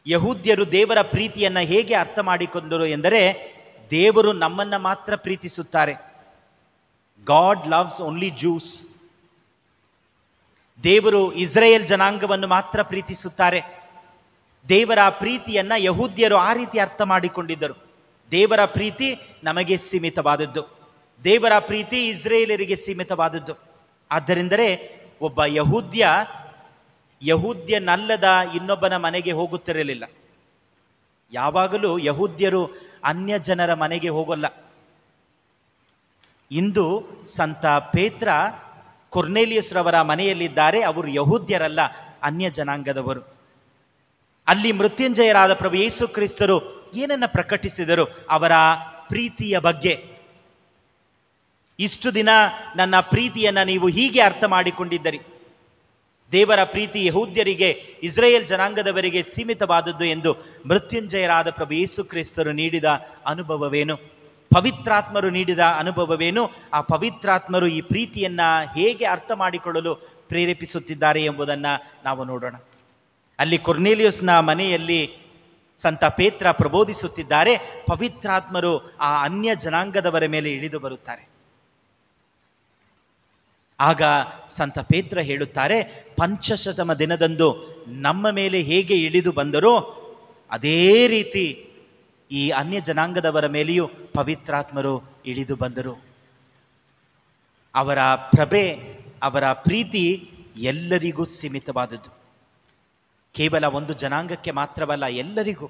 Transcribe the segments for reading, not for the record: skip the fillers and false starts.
ಯಹೂದ್ಯರು ದೇವರ ಪ್ರೀತಿಯನ್ನು ಹೇಗೆ ಅರ್ಥ ಮಾಡಿಕೊಂಡರು ಎಂದರೆ, ದೇವರು ನಮ್ಮನ್ನು ಮಾತ್ರ ಪ್ರೀತಿಸುತ್ತಾರೆ. God loves only Jews. ದೇವರು ಇಸ್ರೇಲ್ ಜನಾಂಗವನ್ನು ಮಾತ್ರ ಪ್ರೀತಿಸುತ್ತಾರೆ. ದೇವರ ಪ್ರೀತಿಯನ್ನು ಯಹೂದ್ಯರು ಆ ರೀತಿ ಅರ್ಥ ಮಾಡಿಕೊಂಡಿದ್ದರು. ದೇವರ ಪ್ರೀತಿ ನಮಗೆ ಸೀಮಿತವಾದದ್ದು, ದೇವರ ಪ್ರೀತಿ ಇಸ್ರೇಲರಿಗೆ ಸೀಮಿತವಾದದ್ದು. ಆದ್ದರಿಂದಲೇ ಒಬ್ಬ ಯಹೂದ್ಯನಲ್ಲದ ಇನ್ನೊಬ್ಬನ ಮನೆಗೆ ಹೋಗುತ್ತಿರಲಿಲ್ಲ. ಯಾವಾಗಲೂ ಯಹೂದ್ಯರು ಅನ್ಯ ಜನರ ಮನೆಗೆ ಹೋಗಲ್ಲ. ಇಂದು ಸಂತ ಪೇತ್ರ ಕೊರ್ನೇಲಿಯಸ್ ರವರ ಮನೆಯಲ್ಲಿದ್ದಾರೆ. ಅವರು ಯಹೂದ್ಯರಲ್ಲ, ಅನ್ಯ ಜನಾಂಗದವರು. ಅಲ್ಲಿ ಮೃತ್ಯುಂಜಯರಾದ ಪ್ರಭು ಯೇಸು ಕ್ರಿಸ್ತರು ಏನನ್ನು ಪ್ರಕಟಿಸಿದರು? ಅವರ ಪ್ರೀತಿಯ ಬಗ್ಗೆ. ಇಷ್ಟು ದಿನ ನನ್ನ ಪ್ರೀತಿಯನ್ನು ನೀವು ಹೀಗೆ ಅರ್ಥ ಮಾಡಿಕೊಂಡಿದ್ದೀರಿ. ದೇವರ ಪ್ರೀತಿ ಯಹೂದ್ಯರಿಗೆ, ಇಸ್ರೇಲ್ ಜನಾಂಗದವರಿಗೆ ಸೀಮಿತವಾದದ್ದು ಎಂದು ಮೃತ್ಯುಂಜಯರಾದ ಪ್ರಭು ಯೇಸು ಕ್ರಿಸ್ತರು ನೀಡಿದ ಅನುಭವವೇನು? ಪವಿತ್ರಾತ್ಮರು ನೀಡಿದ ಅನುಭವವೇನು? ಆ ಪವಿತ್ರಾತ್ಮರು ಈ ಪ್ರೀತಿಯನ್ನು ಹೇಗೆ ಅರ್ಥ ಮಾಡಿಕೊಳ್ಳಲು ಪ್ರೇರೇಪಿಸುತ್ತಿದ್ದಾರೆ ಎಂಬುದನ್ನು ನಾವು ನೋಡೋಣ. ಅಲ್ಲಿ ಕೊರ್ನೇಲಿಯಸ್ನ ಮನೆಯಲ್ಲಿ ಸಂತ ಪೇತ್ರ ಪ್ರಬೋಧಿಸುತ್ತಿದ್ದಾರೆ. ಪವಿತ್ರಾತ್ಮರು ಆ ಅನ್ಯ ಜನಾಂಗದವರ ಮೇಲೆ ಇಳಿದು ಬರುತ್ತಾರೆ. ಆಗ ಸಂತ ಪೇತ್ರ ಹೇಳುತ್ತಾರೆ, ಪಂಚಶತಮ ದಿನದಂದು ನಮ್ಮ ಮೇಲೆ ಹೇಗೆ ಇಳಿದು ಬಂದರೋ ಅದೇ ರೀತಿ ಈ ಅನ್ಯ ಜನಾಂಗದವರ ಮೇಲೆಯೂ ಪವಿತ್ರಾತ್ಮರು ಇಳಿದು ಬಂದರು. ಅವರ ಪ್ರಭೆ, ಅವರ ಪ್ರೀತಿ ಎಲ್ಲರಿಗೂ ಸೀಮಿತವಾದದ್ದು. ಕೇವಲ ಒಂದು ಜನಾಂಗಕ್ಕೆ ಮಾತ್ರವಲ್ಲ, ಎಲ್ಲರಿಗೂ.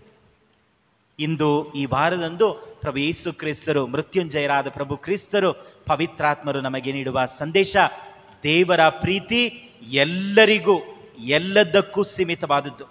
ಇಂದು ಈ ವಾರದಂದು ಪ್ರಭು ಯೇಸು ಕ್ರಿಸ್ತರು, ಮೃತ್ಯುಂಜಯರಾದ ಪ್ರಭು ಕ್ರಿಸ್ತರು, ಪವಿತ್ರಾತ್ಮರು ನಮಗೆ ನೀಡುವ ಸಂದೇಶ, ದೇವರ ಪ್ರೀತಿ ಎಲ್ಲರಿಗೂ, ಎಲ್ಲದಕ್ಕೂ ಸೀಮಿತವಾದದ್ದು.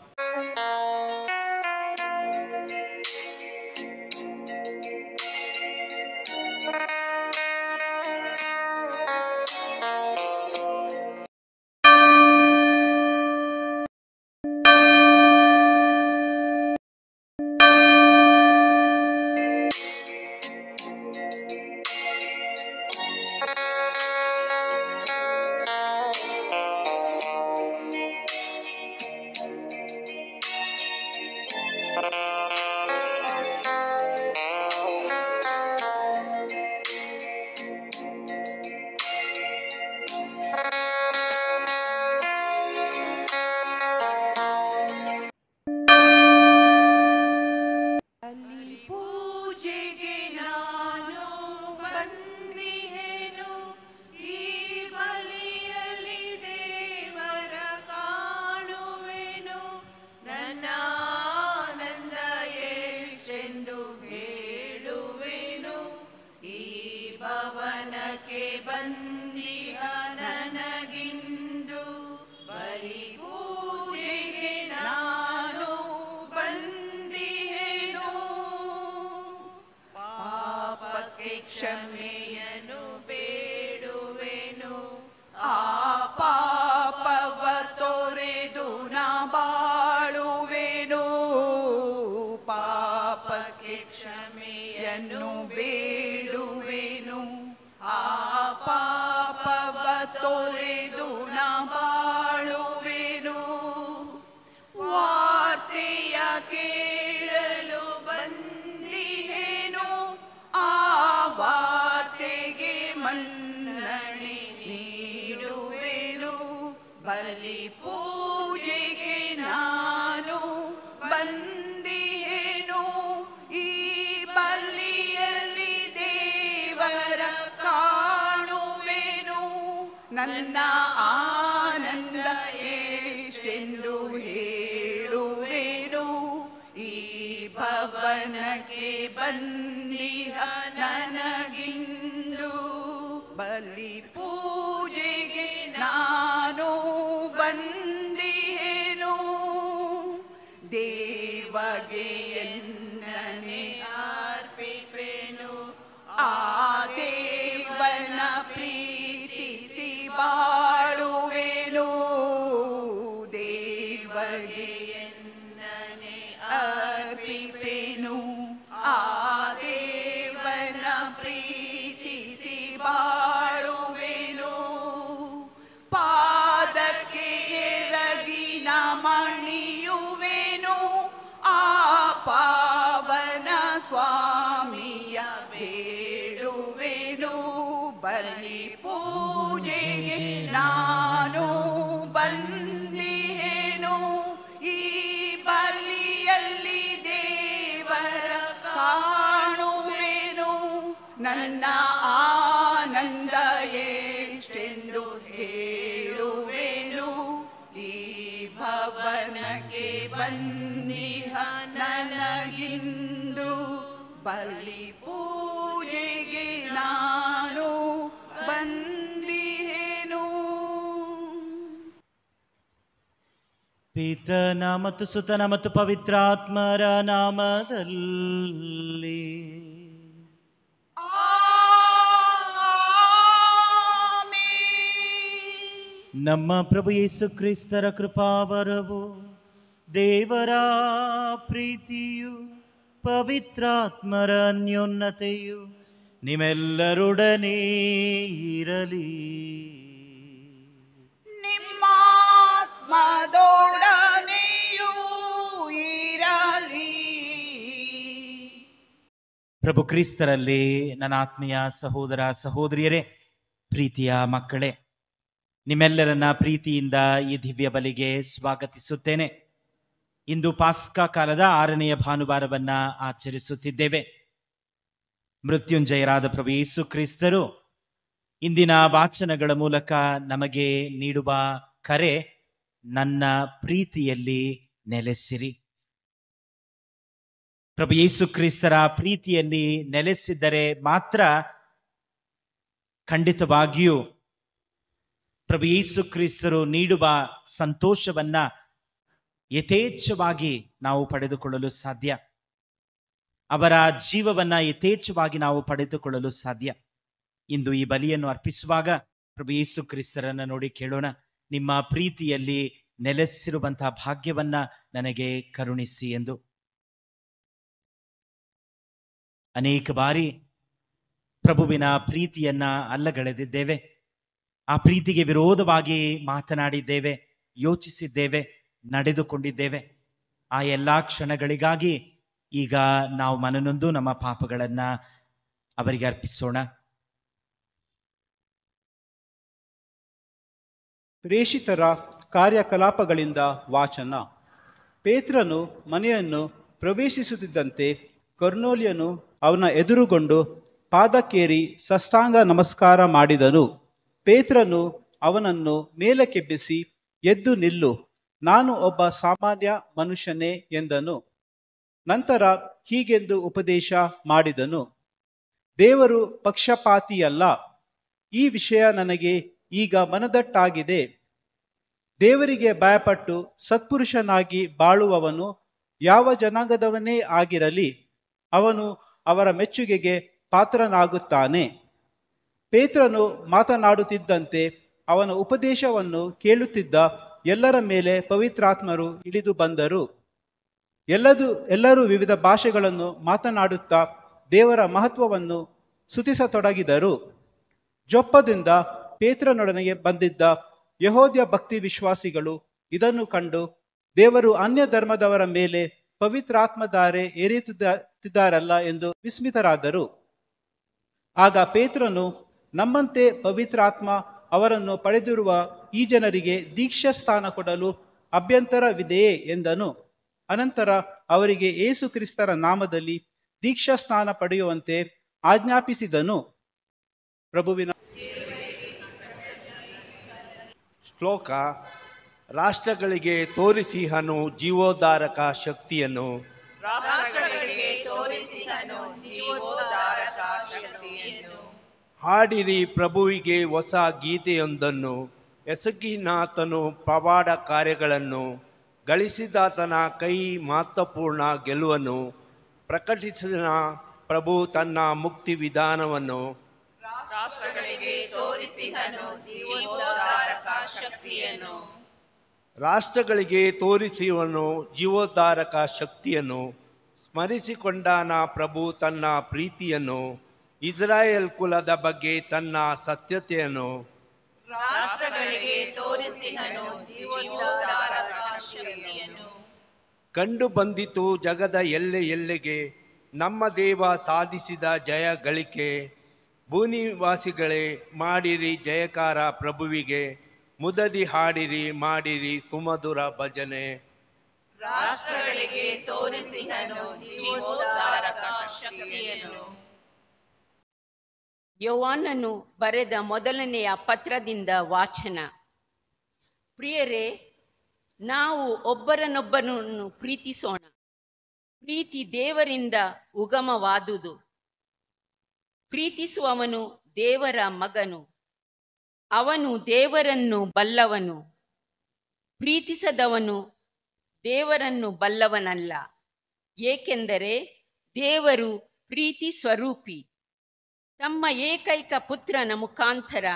ನನ್ನ ಆನಂದ ಎಷ್ಟೆಂದು ಹೇಳುವೆನು, ಈ ಭವನಕ್ಕೆ ಬಂದಿಹ ನನಗಿಂದು ಬಲಿ ಪೂಜೆಗೆ ನಾನು ಬಂದಿಹೇನು, ದೇವಗೆ ಎನ್ನನೆ ಅರ್ಪಿಪೆನು, ಆ ದೇವನ ಪ್ರೀತಿಸಿ ಬಾಳುವೆನು, ದೇವಗೆ ಎನ್ನನೆ ಅರ್ಪಿಪೆನು, ಆ ದೇವನ ಪ್ರೀತಿಸಿ ಬಾಳುವೆನು, ಪಾದಕ್ಕೆ ಎರಗಿನ ಮಣಿಯುವೆನು, ನಾನು ಬಂದಿಹೇನು, ಈ ಬಲಿಯಲ್ಲಿ ದೇವರ ಕಾಣುವೆನು. ನನ್ನ ಆನಂದ ಎಷ್ಟೆಂದು ಹೇಳುವೆನು, ಈ ಭವನಕ್ಕೆ ಬಂದಿಹ ನನಗಿಂದು. ಬಲಿ ಪೂಜೆಗೆ ನಾನು ಬಂದಿಹೇನು. ಪಿತನ ಮತ್ತು ಸುತನ ಮತ್ತು ಪವಿತ್ರಾತ್ಮರ ನಾಮದಲ್ಲಿ ನಮ್ಮ ಪ್ರಭು ಯೇಸು ಕ್ರಿಸ್ತರ ಕೃಪಾವರವು, ದೇವರ ಪ್ರೀತಿಯು, ಪವಿತ್ರಾತ್ಮರ ಅನ್ಯೋನ್ಯತೆಯು ನಿಮ್ಮೆಲ್ಲರೊಡನೆ ಇರಲಿ. ನಿಮ್ಮಾತ್ಮದೊಡನೆಯೂ ಇರಲಿ. ಪ್ರಭು ಕ್ರಿಸ್ತರಲ್ಲಿ ನನ್ನ ಆತ್ಮೀಯ ಸಹೋದರ ಸಹೋದರಿಯರೇ, ಪ್ರೀತಿಯ ಮಕ್ಕಳೇ, ನಿಮ್ಮೆಲ್ಲರನ್ನ ಪ್ರೀತಿಯಿಂದ ಈ ದಿವ್ಯ ಬಲಿಗೆ ಸ್ವಾಗತಿಸುತ್ತೇನೆ. ಇಂದು ಪಾಸ್ಕಾ ಕಾಲದ 6ನೆಯ ಭಾನುವಾರವನ್ನ ಆಚರಿಸುತ್ತಿದ್ದೇವೆ. ಮೃತ್ಯುಂಜಯರಾದ ಪ್ರಭು ಯೇಸು ಕ್ರಿಸ್ತರು ಇಂದಿನ ವಾಚನಗಳ ಮೂಲಕ ನಮಗೆ ನೀಡುವ ಕರೆ, ನನ್ನ ಪ್ರೀತಿಯಲ್ಲಿ ನೆಲೆಸಿರಿ. ಪ್ರಭು ಯೇಸು ಕ್ರಿಸ್ತರ ಪ್ರೀತಿಯಲ್ಲಿ ನೆಲೆಸಿದ್ದರೆ ಮಾತ್ರ ಖಂಡಿತವಾಗಿಯೂ ಪ್ರಭು ಯೇಸು ಕ್ರಿಸ್ತರು ನೀಡುವ ಸಂತೋಷವನ್ನ ಯಥೇಚ್ಛವಾಗಿ ನಾವು ಪಡೆದುಕೊಳ್ಳಲು ಸಾಧ್ಯ. ಅವರ ಜೀವವನ್ನ ಯಥೇಚ್ಛವಾಗಿ ನಾವು ಪಡೆದುಕೊಳ್ಳಲು ಸಾಧ್ಯ. ಇಂದು ಈ ಬಲಿಯನ್ನು ಅರ್ಪಿಸುವಾಗ ಪ್ರಭು ಯೇಸು ಕ್ರಿಸ್ತರನ್ನ ನೋಡಿ ಕೇಳೋಣ, ನಿಮ್ಮ ಪ್ರೀತಿಯಲ್ಲಿ ನೆಲೆಸಿರುವಂತಹ ಭಾಗ್ಯವನ್ನ ನನಗೆ ಕರುಣಿಸಿ ಎಂದು. ಅನೇಕ ಬಾರಿ ಪ್ರಭುವಿನ ಪ್ರೀತಿಯನ್ನ ಅಲ್ಲಗಳೆದಿದ್ದೇವೆ. ಆ ಪ್ರೀತಿಗೆ ವಿರೋಧವಾಗಿ ಮಾತನಾಡಿದ್ದೇವೆ, ಯೋಚಿಸಿದ್ದೇವೆ, ನಡೆದುಕೊಂಡಿದ್ದೇವೆ. ಆ ಎಲ್ಲ ಕ್ಷಣಗಳಿಗಾಗಿ ಈಗ ನಾವು ಮನನೊಂದು ನಮ್ಮ ಪಾಪಗಳನ್ನ ಅವರಿಗೆ ಅರ್ಪಿಸೋಣ. ಪ್ರೇಷಿತರ ಕಾರ್ಯಕಲಾಪಗಳಿಂದ ವಾಚನ. ಪೇತ್ರನು ಮನೆಯನ್ನು ಪ್ರವೇಶಿಸುತ್ತಿದ್ದಂತೆ ಕೊರ್ನೇಲ್ಯನು ಅವನ ಎದುರುಗೊಂಡು ಪಾದಕ್ಕೇರಿ ಸಾಷ್ಟಾಂಗ ನಮಸ್ಕಾರ ಮಾಡಿದನು. ಪೇತ್ರನು ಅವನನ್ನು ಮೇಲಕ್ಕೆಬ್ಬಿಸಿ, ಎದ್ದು ನಿಲ್ಲು, ನಾನು ಒಬ್ಬ ಸಾಮಾನ್ಯ ಮನುಷ್ಯನೇ ಎಂದನು. ನಂತರ ಹೀಗೆಂದು ಉಪದೇಶ ಮಾಡಿದನು, ದೇವರು ಪಕ್ಷಪಾತಿಯಲ್ಲ. ಈ ವಿಷಯ ನನಗೆ ಈಗ ಮನದಟ್ಟಾಗಿದೆ. ದೇವರಿಗೆ ಭಯಪಟ್ಟು ಸತ್ಪುರುಷನಾಗಿ ಬಾಳುವವನು ಯಾವ ಜನಾಂಗದವನೇ ಆಗಿರಲಿ, ಅವನು ಅವರ ಮೆಚ್ಚುಗೆಗೆ ಪಾತ್ರನಾಗುತ್ತಾನೆ. ಪೇತ್ರನು ಮಾತನಾಡುತ್ತಿದ್ದಂತೆ ಅವನ ಉಪದೇಶವನ್ನು ಕೇಳುತ್ತಿದ್ದ ಎಲ್ಲರ ಮೇಲೆ ಪವಿತ್ರಾತ್ಮರು ಇಳಿದು ಬಂದರು. ಎಲ್ಲರೂ ವಿವಿಧ ಭಾಷೆಗಳನ್ನು ಮಾತನಾಡುತ್ತಾ ದೇವರ ಮಹತ್ವವನ್ನು ಸ್ತುತಿಸತೊಡಗಿದರು. ಜೊಪ್ಪದಿಂದ ಪೇತ್ರನೊಡನೆ ಬಂದಿದ್ದ ಯೆಹೂದ್ಯ ಭಕ್ತಿ ವಿಶ್ವಾಸಿಗಳು ಇದನ್ನು ಕಂಡು, ದೇವರು ಅನ್ಯ ಧರ್ಮದವರ ಮೇಲೆ ಪವಿತ್ರಾತ್ಮಧಾರೆ ಏರಿಸುತ್ತಿದ್ದಾರಲ್ಲ ಎಂದು ವಿಸ್ಮಿತರಾದರು. ಆಗ ಪೇತ್ರನು, ನಮ್ಮಂತೆ ಪವಿತ್ರಾತ್ಮ ಅವರನ್ನು ಪಡೆದಿರುವ ಈ ಜನರಿಗೆ ದೀಕ್ಷಾ ಸ್ಥಾನ ಕೊಡಲು ಅಭ್ಯಂತರವಿದೆಯೇ ಎಂದನು. ಅನಂತರ ಅವರಿಗೆ ಯೇಸು ಕ್ರಿಸ್ತರ ನಾಮದಲ್ಲಿ ದೀಕ್ಷಾ ಸ್ನಾನ ಪಡೆಯುವಂತೆ ಆಜ್ಞಾಪಿಸಿದನು. ಪ್ರಭುವಿನ ಶ್ಲೋಕ. ರಾಷ್ಟ್ರಗಳಿಗೆ ತೋರಿಸಿಹನು ಜೀವೋದ್ಧಾರಕ ಶಕ್ತಿಯನ್ನು. ರಾಷ್ಟ್ರಗಳಿಗೆ ತೋರಿಸಿಹನು ಜೀವೋದ್ಧಾರಕ ಶಕ್ತಿಯನ್ನು. ಹಾಡಿರಿ ಪ್ರಭುವಿಗೆ ಹೊಸ ಗೀತೆಯೊಂದನ್ನು, ಎಸಗಿನಾತನು ಪವಾಡ ಕಾರ್ಯಗಳನ್ನು, ಗಳಿಸಿದಾತನ ಕೈ ಮಹತ್ವಪೂರ್ಣ ಗೆಲುವನ್ನು, ಪ್ರಕಟಿಸಿದ ಪ್ರಭು ತನ್ನ ಮುಕ್ತಿ ವಿಧಾನವನ್ನು. ರಾಷ್ಟ್ರಗಳಿಗೆ ತೋರಿಸಿಹನು ಜೀವೋದ್ಧಾರಕ ಶಕ್ತಿಯನ್ನು. ರಾಷ್ಟ್ರಗಳಿಗೆ ತೋರಿಸುವನು ಜೀವೋದ್ಧಾರಕ ಶಕ್ತಿಯನ್ನು, ಸ್ಮರಿಸಿಕೊಂಡಾನ ಪ್ರಭು ತನ್ನ ಪ್ರೀತಿಯನ್ನು, ಇಸ್ರಾಯೇಲ್ ಕುಲದ ಬಗ್ಗೆ ತನ್ನ ಸತ್ಯತೆಯನ್ನು. ರಾಷ್ಟ್ರಗಳಿಗೆ ತೋರಿಸಿಹನು ಜೀವೋದ್ಧಾರಕ ಶಕ್ತಿಯನ್ನು. ಕಂಡು ಬಂದಿತು ಜಗದ ಎಲ್ಲೆಗೆ ನಮ್ಮ ದೇವ ಸಾಧಿಸಿದ ಜಯ ಗಳಿಕೆ. ಭೂನಿವಾಸಿಗಳೇ ಮಾಡಿರಿ ಜಯಕಾರ ಪ್ರಭುವಿಗೆ, ಮುದದಿ ಹಾಡಿರಿ ಮಾಡಿರಿ ಸುಮಧುರ ಭಜನೆ. ರಾಷ್ಟ್ರಗಳಿಗೆ ತೋರಿಸಿಹನು ಜೀವೋದ್ಧಾರಕ ಶಕ್ತಿಯನ್ನು. ಯೋಹಾನನು ಬರೆದ ಮೊದಲನೆಯ ಪತ್ರದಿಂದ ವಾಚನ. ಪ್ರಿಯರೇ, ನಾವು ಒಬ್ಬರನ್ನೊಬ್ಬರನ್ನು ಪ್ರೀತಿಸೋಣ. ಪ್ರೀತಿ ದೇವರಿಂದ ಉಗಮವಾದುದು. ಪ್ರೀತಿಸುವವನು ದೇವರ ಮಗನು, ಅವನು ದೇವರನ್ನು ಬಲ್ಲವನು. ಪ್ರೀತಿಸದವನು ದೇವರನ್ನು ಬಲ್ಲವನಲ್ಲ, ಏಕೆಂದರೆ ದೇವರು ಪ್ರೀತಿ ಸ್ವರೂಪಿ. ತಮ್ಮ ಏಕೈಕ ಪುತ್ರನ ಮುಖಾಂತರ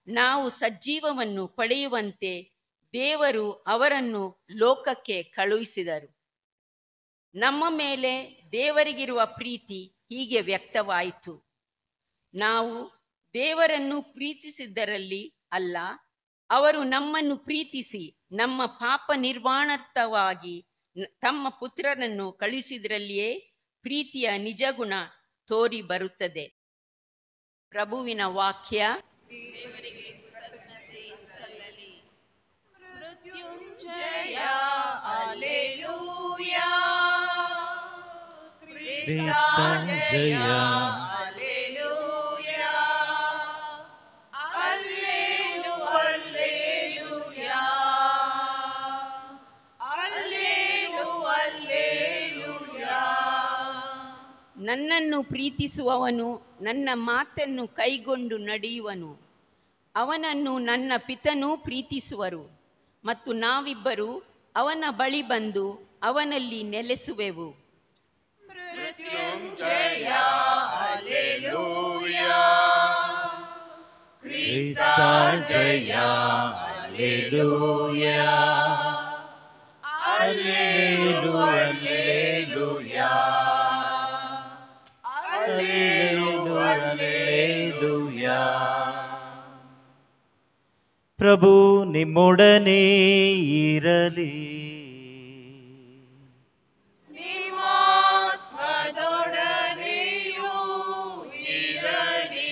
ನಾವು ಸಜ್ಜೀವವನ್ನು ಪಡೆಯುವಂತೆ ದೇವರು ಅವರನ್ನು ಲೋಕಕ್ಕೆ ಕಳುಹಿಸಿದರು. ನಮ್ಮ ಮೇಲೆ ದೇವರಿಗಿರುವ ಪ್ರೀತಿ ಹೀಗೆ ವ್ಯಕ್ತವಾಯಿತು: ನಾವು ದೇವರನ್ನು ಪ್ರೀತಿಸಿದ್ದರಲ್ಲಿ ಅಲ್ಲ, ಅವರು ನಮ್ಮನ್ನು ಪ್ರೀತಿಸಿ ನಮ್ಮ ಪಾಪ ನಿರ್ವಾಣಾರ್ಥವಾಗಿ ತಮ್ಮ ಪುತ್ರನನ್ನು ಕಳುಹಿಸಿದ್ರಲ್ಲಿಯೇ ಪ್ರೀತಿಯ ನಿಜಗುಣ ತೋರಿ ಬರುತ್ತದೆ. ಪ್ರಭುವಿನ ವಾಕ್ಯ. ದೇವರಿಗೆ ಕೃತಜ್ಞತೆ ಸಲ್ಲಲಿ. ಮೃತ್ಯುಂಜಯ ಹಲ್ಲೆಲೂಯಾ, ಕ್ರಿಸ್ತಾಂಜಯ ಹಲ್ಲೆಲೂಯಾ, ಹಲ್ಲೆಲೂಯಾ, ಹಲ್ಲೆಲೂಯಾ. ನನ್ನನ್ನು ಪ್ರೀತಿಸುವವನು ನನ್ನ ಮಾತನ್ನು ಕೈಗೊಂಡು ನಡೆಯುವನು. ಅವನನ್ನು ನನ್ನ ಪಿತನೂ ಪ್ರೀತಿಸುವರು, ಮತ್ತು ನಾವಿಬ್ಬರು ಅವನ ಬಳಿ ಬಂದು ಅವನಲ್ಲಿ ನೆಲೆಸುವೆವು. ಮೃತ್ಯುಂಜಯ ಹಲ್ಲೆಲೂಯಾ, ಕ್ರಿಸ್ತಾಂಜಯ ಹಲ್ಲೆಲೂಯಾ, ಹಲ್ಲೆಲೂಯಾ, ಹಲ್ಲೆಲೂಯಾ. ಪ್ರಭು ನಿಮ್ಮೊಡನೆ ಇರಲಿ. ನಿಮ್ಮಾತ್ಮದೊಡನೆಯೂ ಇರಲಿ.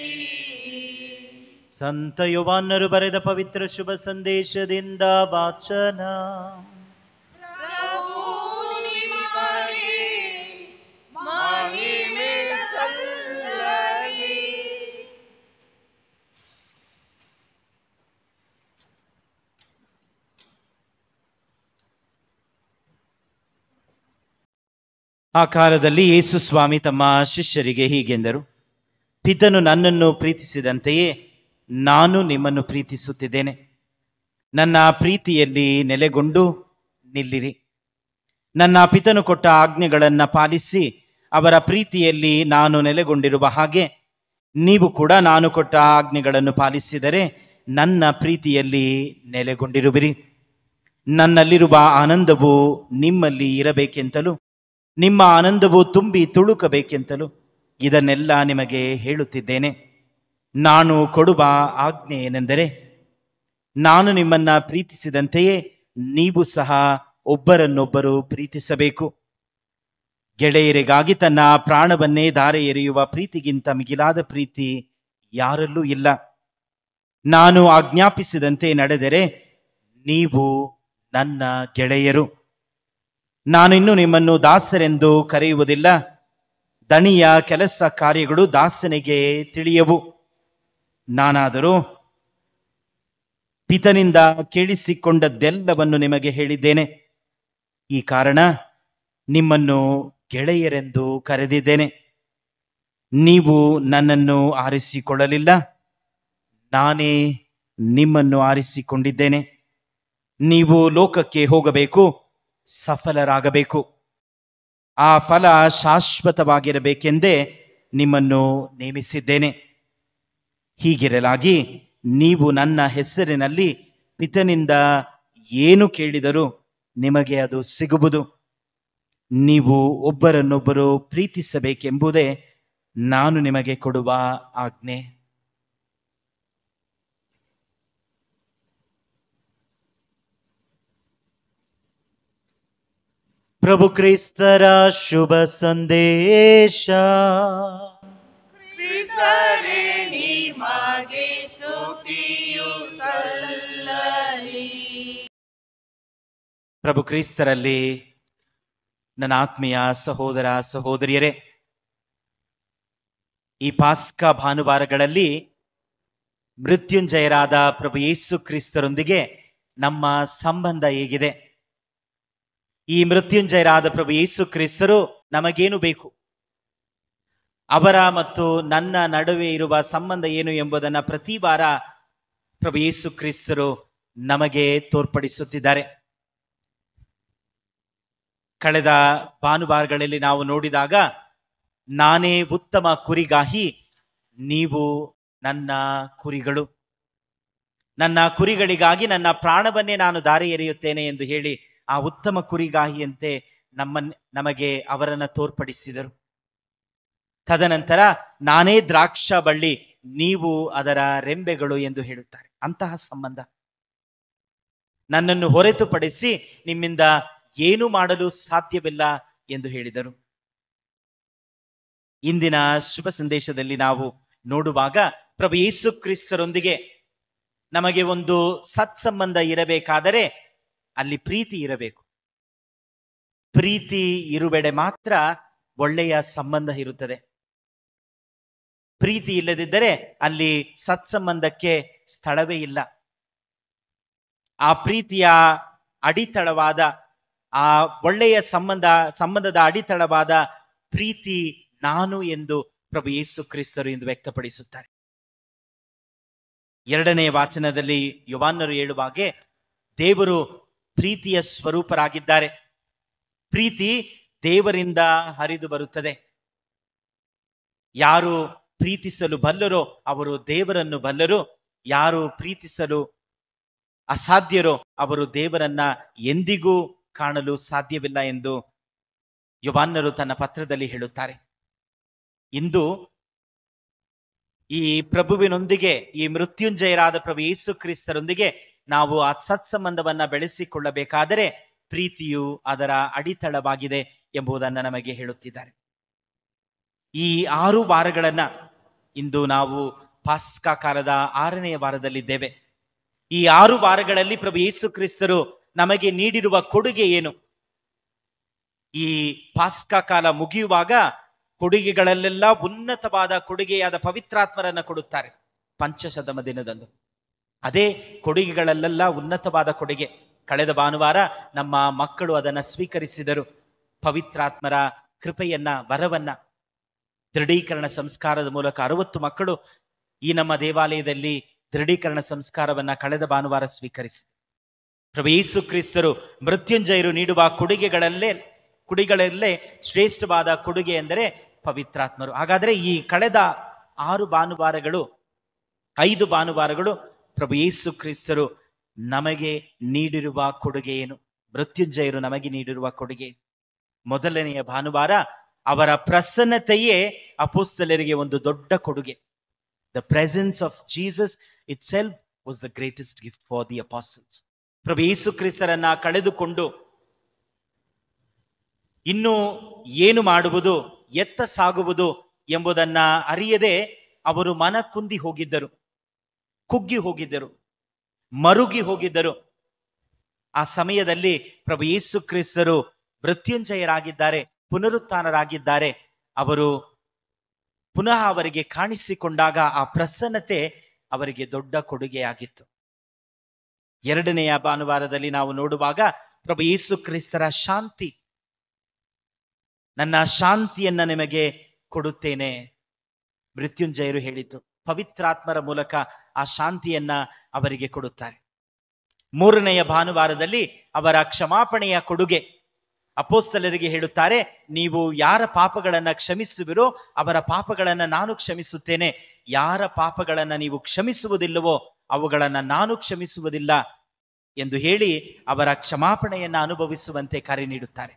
ಸಂತ ಯೋಹಾನರು ಬರೆದ ಪವಿತ್ರ ಶುಭ ಸಂದೇಶದಿಂದ ವಾಚನ. ಪ್ರಭು ನಿಮಗೆ ಮಹಿಮೆ ಸಲ್ಲಲಿ. ಆ ಕಾಲದಲ್ಲಿ ಯೇಸು ಸ್ವಾಮಿ ತಮ್ಮ ಶಿಷ್ಯರಿಗೆ ಹೀಗೆಂದರು: ಪಿತನು ನನ್ನನ್ನು ಪ್ರೀತಿಸಿದಂತೆಯೇ ನಾನು ನಿಮ್ಮನ್ನು ಪ್ರೀತಿಸುತ್ತಿದ್ದೇನೆ. ನನ್ನ ಪ್ರೀತಿಯಲ್ಲಿ ನೆಲೆಗೊಂಡು ನಿಲ್ಲಿರಿ. ನನ್ನ ಪಿತನು ಕೊಟ್ಟ ಆಜ್ಞೆಗಳನ್ನು ಪಾಲಿಸಿ ಅವರ ಪ್ರೀತಿಯಲ್ಲಿ ನಾನು ನೆಲೆಗೊಂಡಿರುವ ಹಾಗೆ ನೀವು ಕೂಡ ನಾನು ಕೊಟ್ಟ ಆಜ್ಞೆಗಳನ್ನು ಪಾಲಿಸಿದರೆ ನನ್ನ ಪ್ರೀತಿಯಲ್ಲಿ ನೆಲೆಗೊಂಡಿರುವಿರಿ. ನನ್ನಲ್ಲಿರುವ ಆನಂದವು ನಿಮ್ಮಲ್ಲಿ ಇರಬೇಕೆಂತಲೂ ನಿಮ್ಮ ಆನಂದವು ತುಂಬಿ ತುಳುಕಬೇಕೆಂತಲೂ ಇದನ್ನೆಲ್ಲ ನಿಮಗೆ ಹೇಳುತ್ತಿದ್ದೇನೆ. ನಾನು ಕೊಡುವ ಆಜ್ಞೆ ಏನೆಂದರೆ, ನಾನು ನಿಮ್ಮನ್ನ ಪ್ರೀತಿಸಿದಂತೆಯೇ ನೀವು ಸಹ ಒಬ್ಬರನ್ನೊಬ್ಬರು ಪ್ರೀತಿಸಬೇಕು. ಗೆಳೆಯರಿಗಾಗಿ ತನ್ನ ಪ್ರಾಣವನ್ನೇ ಧಾರೆ ಎರೆಯುವ ಪ್ರೀತಿಗಿಂತ ಮಿಗಿಲಾದ ಪ್ರೀತಿ ಯಾರಲ್ಲೂ ಇಲ್ಲ. ನಾನು ಆಜ್ಞಾಪಿಸಿದಂತೆ ನಡೆದರೆ ನೀವು ನನ್ನ ಗೆಳೆಯರು. ನಾನಿನ್ನು ನಿಮ್ಮನ್ನು ದಾಸರೆಂದು ಕರೆಯುವುದಿಲ್ಲ, ದಣಿಯ ಕೆಲಸ ಕಾರ್ಯಗಳು ದಾಸನಿಗೆ ತಿಳಿಯವು. ನಾನಾದರೂ ಪಿತನಿಂದ ಕೇಳಿಸಿಕೊಂಡದ್ದೆಲ್ಲವನ್ನು ನಿಮಗೆ ಹೇಳಿದ್ದೇನೆ. ಈ ಕಾರಣ ನಿಮ್ಮನ್ನು ಗೆಳೆಯರೆಂದು ಕರೆದಿದ್ದೇನೆ. ನೀವು ನನ್ನನ್ನು ಆರಿಸಿಕೊಳ್ಳಲಿಲ್ಲ, ನಾನೇ ನಿಮ್ಮನ್ನು ಆರಿಸಿಕೊಂಡಿದ್ದೇನೆ. ನೀವು ಲೋಕಕ್ಕೆ ಹೋಗಬೇಕು, ಸಫಲರಾಗಬೇಕು. ಆ ಫಲ ಶಾಶ್ವತವಾಗಿರಬೇಕೆಂದೇ ನಿಮ್ಮನ್ನು ನೇಮಿಸಿದ್ದೇನೆ. ಹೀಗಿರಲಾಗಿ ನೀವು ನನ್ನ ಹೆಸರಿನಲ್ಲಿ ಪಿತನಿಂದ ಏನು ಕೇಳಿದರೂ ನಿಮಗೆ ಅದು ಸಿಗುವುದು. ನೀವು ಒಬ್ಬರನ್ನೊಬ್ಬರು ಪ್ರೀತಿಸಬೇಕೆಂಬುದೇ ನಾನು ನಿಮಗೆ ಕೊಡುವ ಆಜ್ಞೆ. ಪ್ರಭು ಕ್ರಿಸ್ತರ ಶುಭ ಸಂದೇಶ. ಕ್ರಿಸ್ತರೇ ಪ್ರಭು ಕ್ರಿಸ್ತರಲ್ಲಿ ನನ್ನ ಆತ್ಮೀಯ ಸಹೋದರ ಸಹೋದರಿಯರೇ, ಈ ಪಾಸ್ಕಾ ಭಾನುವಾರಗಳಲ್ಲಿ ಮೃತ್ಯುಂಜಯರಾದ ಪ್ರಭು ಯೇಸು ಕ್ರಿಸ್ತರೊಂದಿಗೆ ನಮ್ಮ ಸಂಬಂಧ ಹೇಗಿದೆ? ಈ ಮೃತ್ಯುಂಜಯರಾದ ಪ್ರಭು ಯೇಸು ಕ್ರಿಸ್ತರು ನಮಗೇನು ಬೇಕು? ಅವರ ಮತ್ತು ನನ್ನ ನಡುವೆ ಇರುವ ಸಂಬಂಧ ಏನು ಎಂಬುದನ್ನು ಪ್ರತಿ ವಾರ ಪ್ರಭು ಯೇಸು ಕ್ರಿಸ್ತರು ನಮಗೆ ತೋರ್ಪಡಿಸುತ್ತಿದ್ದಾರೆ. ಕಳೆದ ಭಾನುವಾರಗಳಲ್ಲಿ ನಾವು ನೋಡಿದಾಗ, ನಾನೇ ಉತ್ತಮ ಕುರಿಗಾಹಿ, ನೀವು ನನ್ನ ಕುರಿಗಳು, ನನ್ನ ಕುರಿಗಳಿಗಾಗಿ ನನ್ನ ಪ್ರಾಣವನ್ನೇ ನಾನು ದಾರಿ ಎರೆಯುತ್ತೇನೆ ಎಂದು ಹೇಳಿ ಆ ಉತ್ತಮ ಕುರಿಗಾಹಿಯಂತೆ ನಮಗೆ ಅವರನ್ನು ತೋರ್ಪಡಿಸಿದರು. ತದನಂತರ ನಾನೇ ದ್ರಾಕ್ಷ ಬಳ್ಳಿ, ನೀವು ಅದರ ರೆಂಬೆಗಳು ಎಂದು ಹೇಳುತ್ತಾರೆ. ಅಂತಹ ಸಂಬಂಧ. ನನ್ನನ್ನು ಹೊರತುಪಡಿಸಿ ನಿಮ್ಮಿಂದ ಏನು ಮಾಡಲು ಸಾಧ್ಯವಿಲ್ಲ ಎಂದು ಹೇಳಿದರು. ಇಂದಿನ ಶುಭ ಸಂದೇಶದಲ್ಲಿ ನಾವು ನೋಡುವಾಗ, ಪ್ರಭು ಯೇಸು ಕ್ರಿಸ್ತರೊಂದಿಗೆ ನಮಗೆ ಒಂದು ಸತ್ಸಂಬಂಧ ಇರಬೇಕಾದರೆ ಅಲ್ಲಿ ಪ್ರೀತಿ ಇರಬೇಕು. ಪ್ರೀತಿ ಇರುವೆಡೆ ಮಾತ್ರ ಒಳ್ಳೆಯ ಸಂಬಂಧ ಇರುತ್ತದೆ. ಪ್ರೀತಿ ಇಲ್ಲದಿದ್ದರೆ ಅಲ್ಲಿ ಸತ್ಸಂಬಂಧಕ್ಕೆ ಸ್ಥಳವೇ ಇಲ್ಲ. ಆ ಪ್ರೀತಿಯ ಅಡಿತಳವಾದ, ಆ ಒಳ್ಳೆಯ ಸಂಬಂಧದ ಅಡಿತಳವಾದ ಪ್ರೀತಿ ನಾನು ಎಂದು ಪ್ರಭು ಯೇಸು ಕ್ರಿಸ್ತರು ಎಂದು ವ್ಯಕ್ತಪಡಿಸುತ್ತಾರೆ. 2ನೇ ವಾಚನದಲ್ಲಿ ಯೋಹಾನರು ಹೇಳುವಾಗೆ, ದೇವರು ಪ್ರೀತಿಯ ಸ್ವರೂಪರಾಗಿದ್ದಾರೆ. ಪ್ರೀತಿ ದೇವರಿಂದ ಹರಿದು ಬರುತ್ತದೆ. ಯಾರು ಪ್ರೀತಿಸಲು ಬಲ್ಲರೋ ಅವರು ದೇವರನ್ನು ಬಲ್ಲರು. ಯಾರು ಪ್ರೀತಿಸಲು ಅಸಾಧ್ಯರೋ ಅವರು ದೇವರನ್ನ ಎಂದಿಗೂ ಕಾಣಲು ಸಾಧ್ಯವಿಲ್ಲ ಎಂದು ಯೋಹಾನರು ತನ್ನ ಪತ್ರದಲ್ಲಿ ಹೇಳುತ್ತಾರೆ. ಇಂದು ಈ ಪ್ರಭುವಿನೊಂದಿಗೆ, ಈ ಮೃತ್ಯುಂಜಯರಾದ ಪ್ರಭು ಯೇಸು ಕ್ರಿಸ್ತರೊಂದಿಗೆ ನಾವು ಆ ಸತ್ಸಂಬಂಧವನ್ನ ಬೆಳೆಸಿಕೊಳ್ಳಬೇಕಾದರೆ ಪ್ರೀತಿಯು ಅದರ ಅಡಿತಳವಾಗಿದೆ ಎಂಬುದನ್ನು ನಮಗೆ ಹೇಳುತ್ತಿದ್ದಾರೆ. ಈ 6 ವಾರಗಳನ್ನ, ಇಂದು ನಾವು ಪಾಸ್ಕಾ ಕಾಲದ 6ನೇ ವಾರದಲ್ಲಿದ್ದೇವೆ. ಈ 6 ವಾರಗಳಲ್ಲಿ ಪ್ರಭು ಯೇಸು ಕ್ರಿಸ್ತರು ನಮಗೆ ನೀಡಿರುವ ಕೊಡುಗೆ ಏನು? ಈ ಪಾಸ್ಕಾ ಕಾಲ ಮುಗಿಯುವಾಗ ಕೊಡುಗೆಗಳಲ್ಲೆಲ್ಲ ಉನ್ನತವಾದ ಕೊಡುಗೆಯಾದ ಪವಿತ್ರಾತ್ಮರನ್ನ ಕೊಡುತ್ತಾರೆ ಪಂಚಶತಮ ದಿನದಂದು. ಅದೇ ಕೊಡುಗೆಗಳಲ್ಲೆಲ್ಲ ಉನ್ನತವಾದ ಕೊಡುಗೆ. ಕಳೆದ ಭಾನುವಾರ ನಮ್ಮ ಮಕ್ಕಳು ಅದನ್ನು ಸ್ವೀಕರಿಸಿದರು. ಪವಿತ್ರಾತ್ಮರ ಕೃಪೆಯನ್ನ, ವರವನ್ನ. ದೃಢೀಕರಣ ಸಂಸ್ಕಾರದ ಮೂಲಕ 60 ಮಕ್ಕಳು ಈ ನಮ್ಮ ದೇವಾಲಯದಲ್ಲಿ ದೃಢೀಕರಣ ಸಂಸ್ಕಾರವನ್ನ ಕಳೆದ ಭಾನುವಾರ ಸ್ವೀಕರಿಸಿದರು. ಪ್ರಭು ಯೇಸು ಕ್ರಿಸ್ತರು ಮೃತ್ಯುಂಜಯರು ನೀಡುವ ಕೊಡುಗೆಗಳಲ್ಲೇ ಶ್ರೇಷ್ಠವಾದ ಕೊಡುಗೆ ಎಂದರೆ ಪವಿತ್ರಾತ್ಮರು. ಹಾಗಾದರೆ ಈ ಕಳೆದ 5 ಭಾನುವಾರಗಳು ಪ್ರಭು ಯೇಸು ಕ್ರಿಸ್ತರು ನಮಗೆ ನೀಡಿರುವ ಕೊಡುಗೆ ಏನು? ಮೃತ್ಯುಂಜಯರು ನಮಗೆ ನೀಡಿರುವ ಕೊಡುಗೆ. ಮೊದಲನೆಯ ಭಾನುವಾರ ಅವರ ಪ್ರಸನ್ನತೆಯೇ ಅಪೊಸ್ತಲರಿಗೆ ಒಂದು ದೊಡ್ಡ ಕೊಡುಗೆ. The presence of Jesus itself was the greatest gift for the apostles. ಪ್ರಭು ಯೇಸು ಕ್ರಿಸ್ತರನ್ನ ಕಳೆದುಕೊಂಡು ಇನ್ನು ಏನು ಮಾಡುವುದು, ಎತ್ತ ಸಾಗುವುದು ಎಂಬುದನ್ನ ಅರಿಯದೆ ಅವರು ಮನ ಕುಂದಿ ಹೋಗಿದ್ದರು, ಕುಗ್ಗಿ ಹೋಗಿದ್ದರು, ಮರುಗಿ ಹೋಗಿದ್ದರು. ಆ ಸಮಯದಲ್ಲಿ ಪ್ರಭು ಯೇಸು ಕ್ರಿಸ್ತರು ಮೃತ್ಯುಂಜಯರಾಗಿದ್ದಾರೆ, ಪುನರುತ್ಥಾನರಾಗಿದ್ದಾರೆ. ಅವರು ಪುನಃ ಅವರಿಗೆ ಕಾಣಿಸಿಕೊಂಡಾಗ ಆ ಪ್ರಸನ್ನತೆ ಅವರಿಗೆ ದೊಡ್ಡ ಕೊಡುಗೆಯಾಗಿತ್ತು. 2ನೆಯ ಭಾನುವಾರದಲ್ಲಿ ನಾವು ನೋಡುವಾಗ ಪ್ರಭು ಯೇಸು ಕ್ರಿಸ್ತರ ಶಾಂತಿ, ನನ್ನ ಶಾಂತಿಯನ್ನ ನಿಮಗೆ ಕೊಡುತ್ತೇನೆ ಮೃತ್ಯುಂಜಯರು ಹೇಳಿತು. ಪವಿತ್ರಾತ್ಮರ ಮೂಲಕ ಆ ಶಾಂತಿಯನ್ನ ಅವರಿಗೆ ಕೊಡುತ್ತಾರೆ. 3ನೆಯ ಭಾನುವಾರದಲ್ಲಿ ಅವರ ಕ್ಷಮಾಪಣೆಯ ಕೊಡುಗೆ. ಅಪೊಸ್ತಲರಿಗೆ ಹೇಳುತ್ತಾರೆ, ನೀವು ಯಾರ ಪಾಪಗಳನ್ನ ಕ್ಷಮಿಸುವಿರೋ ಅವರ ಪಾಪಗಳನ್ನ ನಾನು ಕ್ಷಮಿಸುತ್ತೇನೆ. ಯಾರ ಪಾಪಗಳನ್ನ ನೀವು ಕ್ಷಮಿಸುವುದಿಲ್ಲವೋ ಅವುಗಳನ್ನ ನಾನು ಕ್ಷಮಿಸುವುದಿಲ್ಲ ಎಂದು ಹೇಳಿ ಅವರ ಕ್ಷಮಾಪಣೆಯನ್ನ ಅನುಭವಿಸುವಂತೆ ಕರೆ ನೀಡುತ್ತಾರೆ.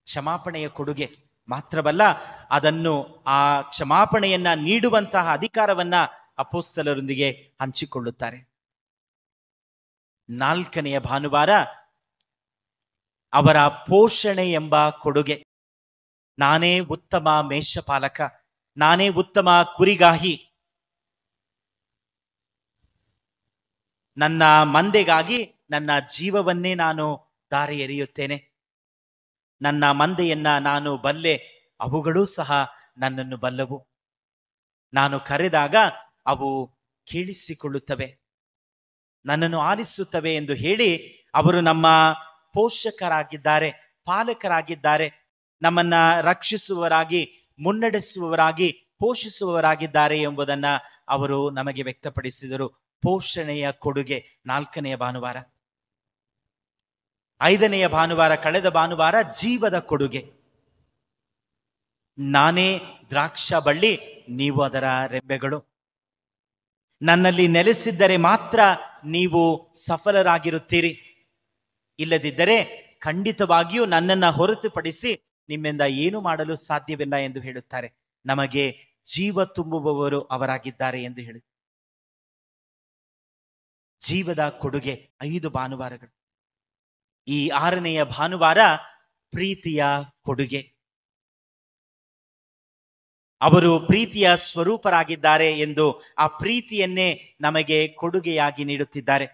ಕ್ಷಮಾಪಣೆಯ ಕೊಡುಗೆ ಮಾತ್ರವಲ್ಲ, ಅದನ್ನು ಆ ಕ್ಷಮಾಪಣೆಯನ್ನ ನೀಡುವಂತಹ ಅಧಿಕಾರವನ್ನ ಅಪೊಸ್ತಲರೊಂದಿಗೆ ಹಂಚಿಕೊಳ್ಳುತ್ತಾರೆ. 4ನೆಯ ಭಾನುವಾರ ಅವರ ಪೋಷಣೆ ಎಂಬ ಕೊಡುಗೆ. ನಾನೇ ಉತ್ತಮ ಮೇಷಪಾಲಕ, ನಾನೇ ಉತ್ತಮ ಕುರಿಗಾಹಿ, ನನ್ನ ಮಂದೆಗಾಗಿ ನನ್ನ ಜೀವವನ್ನೇ ನಾನು ದಾರಿ ಎರೆಯುತ್ತೇನೆ. ನನ್ನ ಮಂದೆಯನ್ನ ನಾನು ಬಲ್ಲೆ, ಅವುಗಳೂ ಸಹ ನನ್ನನ್ನು ಬಲ್ಲವು. ನಾನು ಕರೆದಾಗ ಅವು ಕೇಳಿಸಿಕೊಳ್ಳುತ್ತವೆ, ನನ್ನನ್ನು ಆಲಿಸುತ್ತವೆ ಎಂದು ಹೇಳಿ ಅವರು ನಮ್ಮ ಪೋಷಕರಾಗಿದ್ದಾರೆ, ಪಾಲಕರಾಗಿದ್ದಾರೆ, ನಮ್ಮನ್ನ ರಕ್ಷಿಸುವವರಾಗಿ, ಮುನ್ನಡೆಸುವವರಾಗಿ, ಪೋಷಿಸುವವರಾಗಿದ್ದಾರೆ ಎಂಬುದನ್ನ ಅವರು ನಮಗೆ ವ್ಯಕ್ತಪಡಿಸಿದರು. ಪೋಷಣೆಯ ಕೊಡುಗೆ 4ನೆಯ ಭಾನುವಾರ. 5ನೆಯ ಭಾನುವಾರ, ಕಳೆದ ಭಾನುವಾರ ಜೀವದ ಕೊಡುಗೆ. ನಾನೇ ದ್ರಾಕ್ಷ ಬಳ್ಳಿ, ನೀವು ಅದರ ರೆಂಬೆಗಳು. ನನ್ನಲ್ಲಿ ನೆಲೆಸಿದ್ದರೆ ಮಾತ್ರ ನೀವು ಸಫಲರಾಗಿರುತ್ತೀರಿ, ಇಲ್ಲದಿದ್ದರೆ ಖಂಡಿತವಾಗಿಯೂ ನನ್ನನ್ನು ಹೊರತುಪಡಿಸಿ ನಿಮ್ಮಿಂದ ಏನು ಮಾಡಲು ಸಾಧ್ಯವಿಲ್ಲ ಎಂದು ಹೇಳುತ್ತಾರೆ. ನಮಗೆ ಜೀವ ತುಂಬುವವರು ಅವರಾಗಿದ್ದಾರೆ ಎಂದು ಹೇಳಿ, ಜೀವದ ಕೊಡುಗೆ 5 ಭಾನುವಾರಗಳು. ಈ 6ನೆಯ ಭಾನುವಾರ ಪ್ರೀತಿಯ ಕೊಡುಗೆ. ಅವರು ಪ್ರೀತಿಯ ಸ್ವರೂಪರಾಗಿದ್ದಾರೆ ಎಂದು ಆ ಪ್ರೀತಿಯನ್ನೇ ನಮಗೆ ಕೊಡುಗೆಯಾಗಿ ನೀಡುತ್ತಿದ್ದಾರೆ.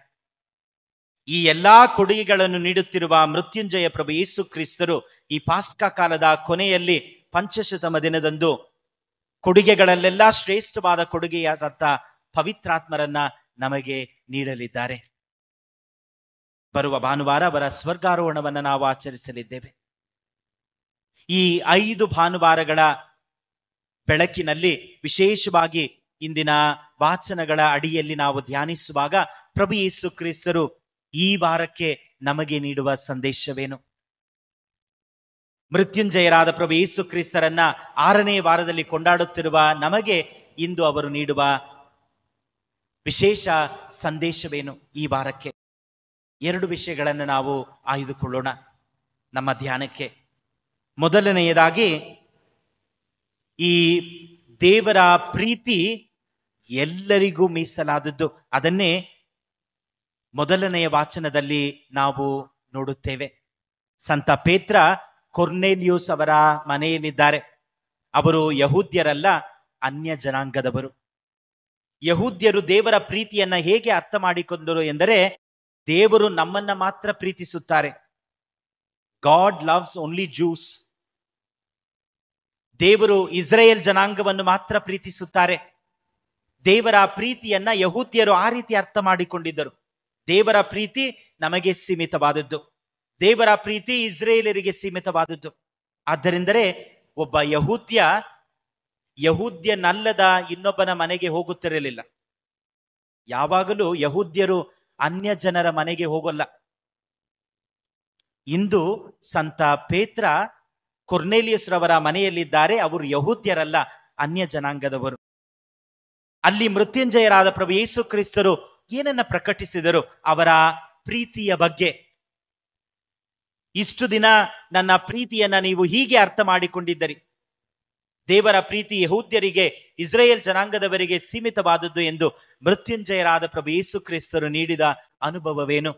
ಈ ಎಲ್ಲಾ ಕೊಡುಗೆಗಳನ್ನು ನೀಡುತ್ತಿರುವ ಮೃತ್ಯುಂಜಯ ಪ್ರಭು ಯೇಸು ಕ್ರಿಸ್ತರು ಈ ಪಾಸ್ಕಾ ಕಾಲದ ಕೊನೆಯಲ್ಲಿ ಪಂಚಶತಮ ದಿನದಂದು ಕೊಡುಗೆಗಳಲ್ಲೆಲ್ಲ ಶ್ರೇಷ್ಠವಾದ ಕೊಡುಗೆಯಾದಂಥ ಪವಿತ್ರಾತ್ಮರನ್ನ ನಮಗೆ ನೀಡಲಿದ್ದಾರೆ. ಬರುವ ಭಾನುವಾರ ಅವರ ಸ್ವರ್ಗಾರೋಹಣವನ್ನು ನಾವು ಆಚರಿಸಲಿದ್ದೇವೆ. ಈ 5 ಭಾನುವಾರಗಳ ಬೆಳಕಿನಲ್ಲಿ ವಿಶೇಷವಾಗಿ ಇಂದಿನ ವಾಚನಗಳ ಅಡಿಯಲ್ಲಿ ನಾವು ಧ್ಯಾನಿಸುವಾಗ ಪ್ರಭು ಯೇಸು ಕ್ರಿಸ್ತರು ಈ ವಾರಕ್ಕೆ ನಮಗೆ ನೀಡುವ ಸಂದೇಶವೇನು? ಮೃತ್ಯುಂಜಯರಾದ ಪ್ರಭು ಯೇಸು ಕ್ರಿಸ್ತರನ್ನ 6ನೇ ವಾರದಲ್ಲಿ ಕೊಂಡಾಡುತ್ತಿರುವ ನಮಗೆ ಇಂದು ಅವರು ನೀಡುವ ವಿಶೇಷ ಸಂದೇಶವೇನು? ಈ ವಾರಕ್ಕೆ 2 ವಿಷಯಗಳನ್ನು ನಾವು ಆಯ್ದುಕೊಳ್ಳೋಣ ನಮ್ಮ ಧ್ಯಾನಕ್ಕೆ. ಮೊದಲನೆಯದಾಗಿ, ಈ ದೇವರ ಪ್ರೀತಿ ಎಲ್ಲರಿಗೂ ಮೀಸಲಾದದ್ದು. ಅದನ್ನೇ ಮೊದಲನೆಯ ವಾಚನದಲ್ಲಿ ನಾವು ನೋಡುತ್ತೇವೆ. ಸಂತ ಪೇತ್ರ ಕೊರ್ನೇಲಿಯೋಸ್ ಅವರ ಮನೆಯಲ್ಲಿದ್ದಾರೆ. ಅವರು ಯಹೂದ್ಯರಲ್ಲ, ಅನ್ಯ ಜನಾಂಗದವರು. ಯಹೂದ್ಯರು ದೇವರ ಪ್ರೀತಿಯನ್ನ ಹೇಗೆ ಅರ್ಥ ಮಾಡಿಕೊಂಡರು ಎಂದರೆ, ದೇವರು ನಮ್ಮನ್ನ ಮಾತ್ರ ಪ್ರೀತಿಸುತ್ತಾರೆ. God loves only Jews. ದೇವರು ಇಸ್ರೇಲ್ ಜನಾಂಗವನ್ನು ಮಾತ್ರ ಪ್ರೀತಿಸುತ್ತಾರೆ. ದೇವರ ಪ್ರೀತಿಯನ್ನ ಯಹೂದ್ಯರು ಆ ರೀತಿ ಅರ್ಥ ಮಾಡಿಕೊಂಡಿದ್ದರು. ದೇವರ ಪ್ರೀತಿ ನಮಗೆ ಸೀಮಿತವಾದದ್ದು, ದೇವರ ಪ್ರೀತಿ ಇಸ್ರೇಲರಿಗೆ ಸೀಮಿತವಾದದ್ದು. ಆದ್ದರಿಂದಲೇ ಒಬ್ಬ ಯಹೂದ್ಯನಲ್ಲದ ಇನ್ನೊಬ್ಬನ ಮನೆಗೆ ಹೋಗುತ್ತಿರಲಿಲ್ಲ. ಯಾವಾಗಲೂ ಯಹೂದ್ಯರು ಅನ್ಯ ಜನರ ಮನೆಗೆ ಹೋಗಲ್ಲ. ಇಂದು ಸಂತ ಪೇತ್ರ ಕೊರ್ನೇಲಿಯಸ್ ರವರ ಮನೆಯಲ್ಲಿದ್ದಾರೆ. ಅವರು ಯಹೂದ್ಯರಲ್ಲ, ಅನ್ಯ ಜನಾಂಗದವರು. ಅಲ್ಲಿ ಮೃತ್ಯುಂಜಯರಾದ ಪ್ರಭು ಯೇಸು ಕ್ರಿಸ್ತರು ಏನನ್ನ ಪ್ರಕಟಿಸಿದರು? ಅವರ ಪ್ರೀತಿಯ ಬಗ್ಗೆ. ಇಷ್ಟು ದಿನ ನನ್ನ ಪ್ರೀತಿಯನ್ನ ನೀವು ಹೀಗೆ ಅರ್ಥ ಮಾಡಿಕೊಂಡಿದ್ದರಿ. ದೇವರ ಪ್ರೀತಿ ಯಹೂದ್ಯರಿಗೆ, ಇಸ್ರೇಲ್ ಜನಾಂಗದವರಿಗೆ ಸೀಮಿತವಾದದ್ದು ಎಂದು ಮೃತ್ಯುಂಜಯರಾದ ಪ್ರಭು ಯೇಸು ಕ್ರಿಸ್ತರು ನೀಡಿದ ಅನುಭವವೇನು?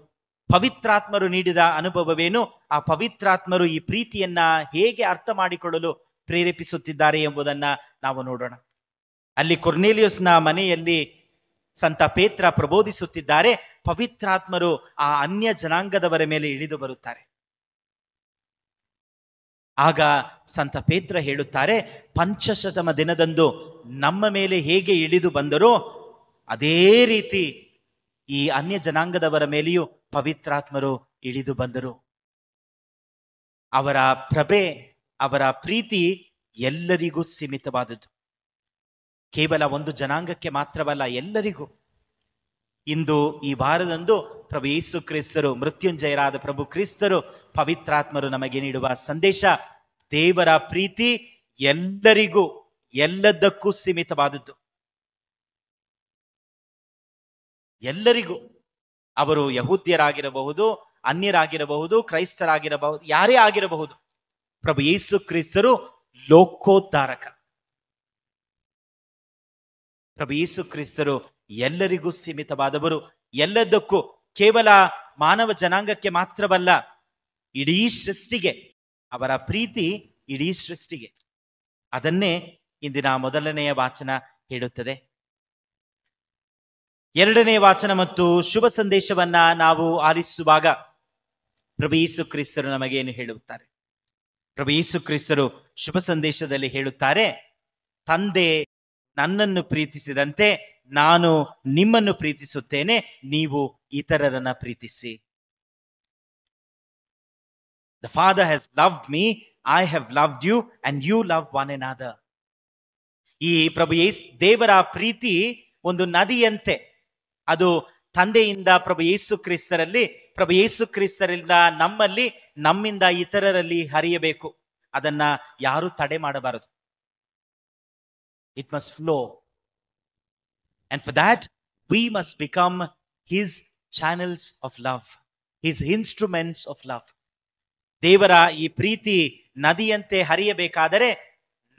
ಪವಿತ್ರಾತ್ಮರು ನೀಡಿದ ಅನುಭವವೇನು? ಆ ಪವಿತ್ರಾತ್ಮರು ಈ ಪ್ರೀತಿಯನ್ನ ಹೇಗೆ ಅರ್ಥ ಮಾಡಿಕೊಳ್ಳಲು ಪ್ರೇರೇಪಿಸುತ್ತಿದ್ದಾರೆ ಎಂಬುದನ್ನ ನಾವು ನೋಡೋಣ. ಅಲ್ಲಿ ಕೊರ್ನೇಲಿಯಸ್ನ ಮನೆಯಲ್ಲಿ ಸಂತ ಪೇತ್ರ ಪ್ರಬೋಧಿಸುತ್ತಿದ್ದಾರೆ. ಪವಿತ್ರಾತ್ಮರು ಆ ಅನ್ಯ ಜನಾಂಗದವರ ಮೇಲೆ ಇಳಿದು ಬರುತ್ತಾರೆ. ಆಗ ಸಂತ ಪೇತ್ರ ಹೇಳುತ್ತಾರೆ, ಪಂಚಶತಮ ದಿನದಂದು ನಮ್ಮ ಮೇಲೆ ಹೇಗೆ ಇಳಿದು ಬಂದರೋ ಅದೇ ರೀತಿ ಈ ಅನ್ಯ ಜನಾಂಗದವರ ಮೇಲೆಯೂ ಪವಿತ್ರಾತ್ಮರು ಇಳಿದು ಬಂದರು. ಅವರ ಪ್ರಭೆ, ಅವರ ಪ್ರೀತಿ ಎಲ್ಲರಿಗೂ ಸೀಮಿತವಾದದ್ದು. ಕೇವಲ ಒಂದು ಜನಾಂಗಕ್ಕೆ ಮಾತ್ರವಲ್ಲ, ಎಲ್ಲರಿಗೂ. ಇಂದು ಈ ವಾರದಂದು ಪ್ರಭು ಯೇಸು ಕ್ರಿಸ್ತರು, ಮೃತ್ಯುಂಜಯರಾದ ಪ್ರಭು ಕ್ರಿಸ್ತರು, ಪವಿತ್ರಾತ್ಮರು ನಮಗೆ ನೀಡುವ ಸಂದೇಶ, ದೇವರ ಪ್ರೀತಿ ಎಲ್ಲರಿಗೂ, ಎಲ್ಲದಕ್ಕೂ ಸೀಮಿತವಾದದ್ದು. ಎಲ್ಲರಿಗೂ. ಅವರು ಯಹೂದ್ಯರಾಗಿರಬಹುದು, ಅನ್ಯರಾಗಿರಬಹುದು, ಕ್ರೈಸ್ತರಾಗಿರಬಹುದು, ಯಾರೇ ಆಗಿರಬಹುದು. ಪ್ರಭು ಯೇಸು ಕ್ರಿಸ್ತರು ಲೋಕೋದ್ಧಾರಕ. ಪ್ರಭು ಯೇಸು ಕ್ರಿಸ್ತರು ಎಲ್ಲರಿಗೂ ಸೀಮಿತವಾದವರು, ಎಲ್ಲದಕ್ಕೂ. ಕೇವಲ ಮಾನವ ಜನಾಂಗಕ್ಕೆ ಮಾತ್ರವಲ್ಲ, ಇಡೀ ಸೃಷ್ಟಿಗೆ ಅವರ ಪ್ರೀತಿ, ಇಡೀ ಸೃಷ್ಟಿಗೆ. ಅದನ್ನೇ ಇಂದಿನ ಮೊದಲನೆಯ ವಾಚನ ಹೇಳುತ್ತದೆ. ಎರಡನೇ ವಾಚನ ಮತ್ತು ಶುಭ ಸಂದೇಶವನ್ನ ನಾವು ಆಲಿಸುವಾಗ ಪ್ರಭು ಯೇಸು ಕ್ರಿಸ್ತರು ನಮಗೇನು ಹೇಳುತ್ತಾರೆ? ಪ್ರಭು ಯೇಸು ಕ್ರಿಸ್ತರು ಶುಭ ಸಂದೇಶದಲ್ಲಿ ಹೇಳುತ್ತಾರೆ, ತಂದೆ ನನ್ನನ್ನು ಪ್ರೀತಿಸಿದಂತೆ ನಾನು ನಿಮ್ಮನ್ನು ಪ್ರೀತಿಸುತ್ತೇನೆ, ನೀವು ಇತರರನ್ನ ಪ್ರೀತಿಸಿ. The Father has loved me, I have loved you, and you love one another. ಈ ಪ್ರಭು ದೇವರ ಪ್ರೀತಿ ಒಂದು ನದಿಯಂತೆ, ಅದು ತಂದೆಯಿಂದ ಪ್ರಭು ಯೇಸು ಕ್ರಿಸ್ತರಲ್ಲಿ, ಪ್ರಭು ಯೇಸು ಕ್ರಿಸ್ತರಿಂದ ನಮ್ಮಲ್ಲಿ, ನಮ್ಮಿಂದ ಇತರರಲ್ಲಿ ಹರಿಯಬೇಕು. ಅದನ್ನ ಯಾರು ತಡೆ ಮಾಡಬಾರದು. It must flow. And for that, we must become His channels of love, His instruments of love. ದೇವರ ಈ ಪ್ರೀತಿ ನದಿಯಂತೆ ಹರಿಯಬೇಕಾದರೆ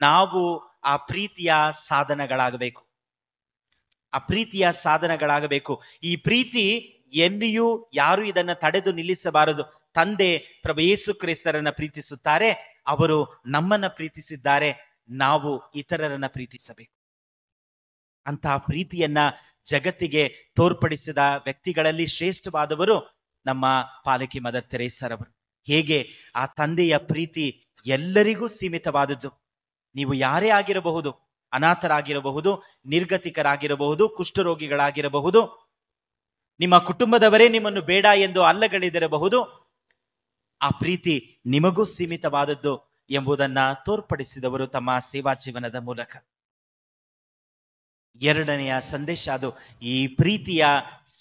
ನಾವು ಆ ಪ್ರೀತಿಯ ಸಾಧನಗಳಾಗಬೇಕು. ಆ ಪ್ರೀತಿಯ ಸಾಧನಗಳಾಗಬೇಕು. ಈ ಪ್ರೀತಿ ಎಲ್ಲಿಯೂ ಯಾರು ಇದನ್ನ ತಡೆದು ನಿಲ್ಲಿಸಬಾರದು. ತಂದೆ ಪ್ರಭು ಯೇಸು ಕ್ರಿಸ್ತರನ್ನ ಪ್ರೀತಿಸುತ್ತಾರೆ, ಅವರು ನಮ್ಮನ್ನ ಪ್ರೀತಿಸಿದ್ದಾರೆ, ನಾವು ಇತರರನ್ನ ಪ್ರೀತಿಸಬೇಕು. ಅಂತಹ ಪ್ರೀತಿಯನ್ನ ಜಗತ್ತಿಗೆ ತೋರ್ಪಡಿಸಿದ ವ್ಯಕ್ತಿಗಳಲ್ಲಿ ಶ್ರೇಷ್ಠವಾದವರು ನಮ್ಮ ಪಾಲಕಿ ಮದರ್ ತೆರೇಸರವರು. ಹೇಗೆ ಆ ತಂದೆಯ ಪ್ರೀತಿ ಎಲ್ಲರಿಗೂ ಸೀಮಿತವಾದದ್ದು. ನೀವು ಯಾರೇ ಆಗಿರಬಹುದು, ಅನಾಥರಾಗಿರಬಹುದು, ನಿರ್ಗತಿಕರಾಗಿರಬಹುದು, ಕುಷ್ಠರೋಗಿಗಳಾಗಿರಬಹುದು, ನಿಮ್ಮ ಕುಟುಂಬದವರೇ ನಿಮ್ಮನ್ನು ಬೇಡ ಎಂದು ಅಲ್ಲಗಳಿದಿರಬಹುದು, ಆ ಪ್ರೀತಿ ನಿಮಗೂ ಸೀಮಿತವಾದದ್ದು ಎಂಬುದನ್ನ ತೋರ್ಪಡಿಸಿದವರು ತಮ್ಮ ಸೇವಾ ಜೀವನದ ಮೂಲಕ. ಎರಡನೆಯ ಸಂದೇಶ ಅದು ಈ ಪ್ರೀತಿಯ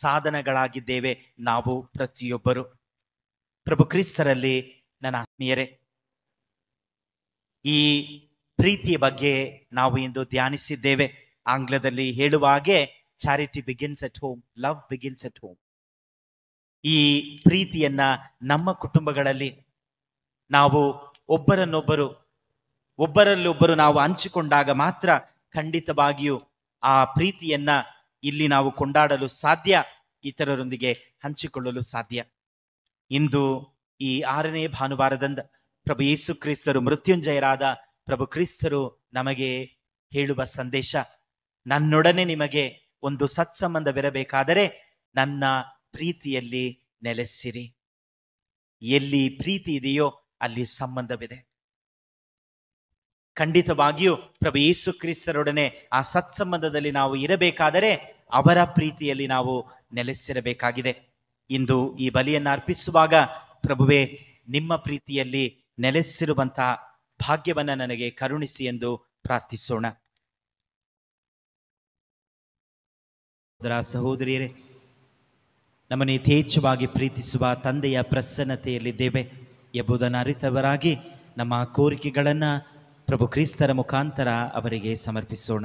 ಸಾಧನಗಳಾಗಿದ್ದೇವೆ ನಾವು ಪ್ರತಿಯೊಬ್ಬರು. ಪ್ರಭು ಕ್ರಿಸ್ತರಲ್ಲಿ ನನ್ನ ಆತ್ಮೀಯರೇ, ಈ ಪ್ರೀತಿಯ ಬಗ್ಗೆ ನಾವು ಇಂದು ಧ್ಯಾನಿಸಿದ್ದೇವೆ. ಆಂಗ್ಲದಲ್ಲಿ ಹೇಳುವ ಹಾಗೆ charity begins at home, love begins at home. ಈ ಪ್ರೀತಿಯನ್ನ ನಮ್ಮ ಕುಟುಂಬಗಳಲ್ಲಿ ನಾವು ಒಬ್ಬರಲ್ಲೊಬ್ಬರು ನಾವು ಹಂಚಿಕೊಂಡಾಗ ಮಾತ್ರ ಖಂಡಿತವಾಗಿಯೂ ಆ ಪ್ರೀತಿಯನ್ನ ಇಲ್ಲಿ ನಾವು ಕೊಂಡಾಡಲು ಸಾಧ್ಯ, ಇತರರೊಂದಿಗೆ ಹಂಚಿಕೊಳ್ಳಲು ಸಾಧ್ಯ. ಇಂದು ಈ 6ನೇ ಭಾನುವಾರದಂದ ಪ್ರಭು ಯೇಸು ಕ್ರಿಸ್ತರು, ಮೃತ್ಯುಂಜಯರಾದ ಪ್ರಭು ಕ್ರಿಸ್ತರು ನಮಗೆ ಹೇಳುವ ಸಂದೇಶ, ನನ್ನೊಡನೆ ನಿಮಗೆ ಒಂದು ಸತ್ಸಂಬಂಧವಿರಬೇಕಾದರೆ ನನ್ನ ಪ್ರೀತಿಯಲ್ಲಿ ನೆಲೆಸಿರಿ. ಎಲ್ಲಿ ಪ್ರೀತಿ ಇದೆಯೋ ಅಲ್ಲಿ ಸಂಬಂಧವಿದೆ. ಖಂಡಿತವಾಗಿಯೂ ಪ್ರಭು ಯೇಸು ಕ್ರಿಸ್ತರೊಡನೆ ಆ ಸತ್ಸಂಬಂಧದಲ್ಲಿ ನಾವು ಇರಬೇಕಾದರೆ ಅವರ ಪ್ರೀತಿಯಲ್ಲಿ ನಾವು ನೆಲೆಸಿರಬೇಕಾಗಿದೆ. ಇಂದು ಈ ಬಲಿಯನ್ನು ಅರ್ಪಿಸುವಾಗ, ಪ್ರಭುವೇ ನಿಮ್ಮ ಪ್ರೀತಿಯಲ್ಲಿ ನೆಲೆಸಿರುವಂತಹ ಭಾಗ್ಯವನ್ನ ನನಗೆ ಕರುಣಿಸಿ ಎಂದು ಪ್ರಾರ್ಥಿಸೋಣ. ಸಹೋದರಿಯರೇ, ನಮ್ಮನ್ನು ಯಥೇಚ್ಛವಾಗಿ ಪ್ರೀತಿಸುವ ತಂದೆಯ ಪ್ರಸನ್ನತೆಯಲ್ಲಿದ್ದೇವೆ ಎಂಬುದನ್ನು ಅರಿತವರಾಗಿ ನಮ್ಮ ಕೋರಿಕೆಗಳನ್ನು ಪ್ರಭು ಕ್ರಿಸ್ತರ ಮುಖಾಂತರ ಅವರಿಗೆ ಸಮರ್ಪಿಸೋಣ.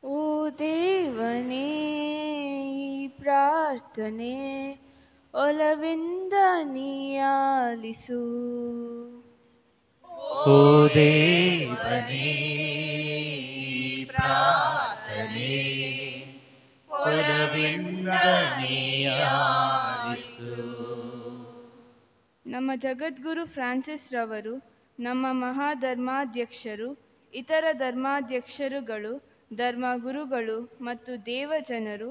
ಓ ದೇವನೇ, ಈ ಪ್ರಾರ್ಥನೆ ಒಲವಿಂದ ನೀಯಾಲಿಸು. ಓ ದೇವನೇ, ಪ್ರಾರ್ಥನೆ ಒಲವಿಂದ ನೀಯಾಲಿಸು. ನಮ್ಮ ಜಗದ್ಗುರು ಫ್ರಾನ್ಸಿಸ್ ರವರು, ನಮ್ಮ ಮಹಾಧರ್ಮಾಧ್ಯಕ್ಷರು, ಇತರ ಧರ್ಮಾಧ್ಯಕ್ಷರುಗಳು, ಧರ್ಮಗುರುಗಳು ಮತ್ತು ದೇವಜನರು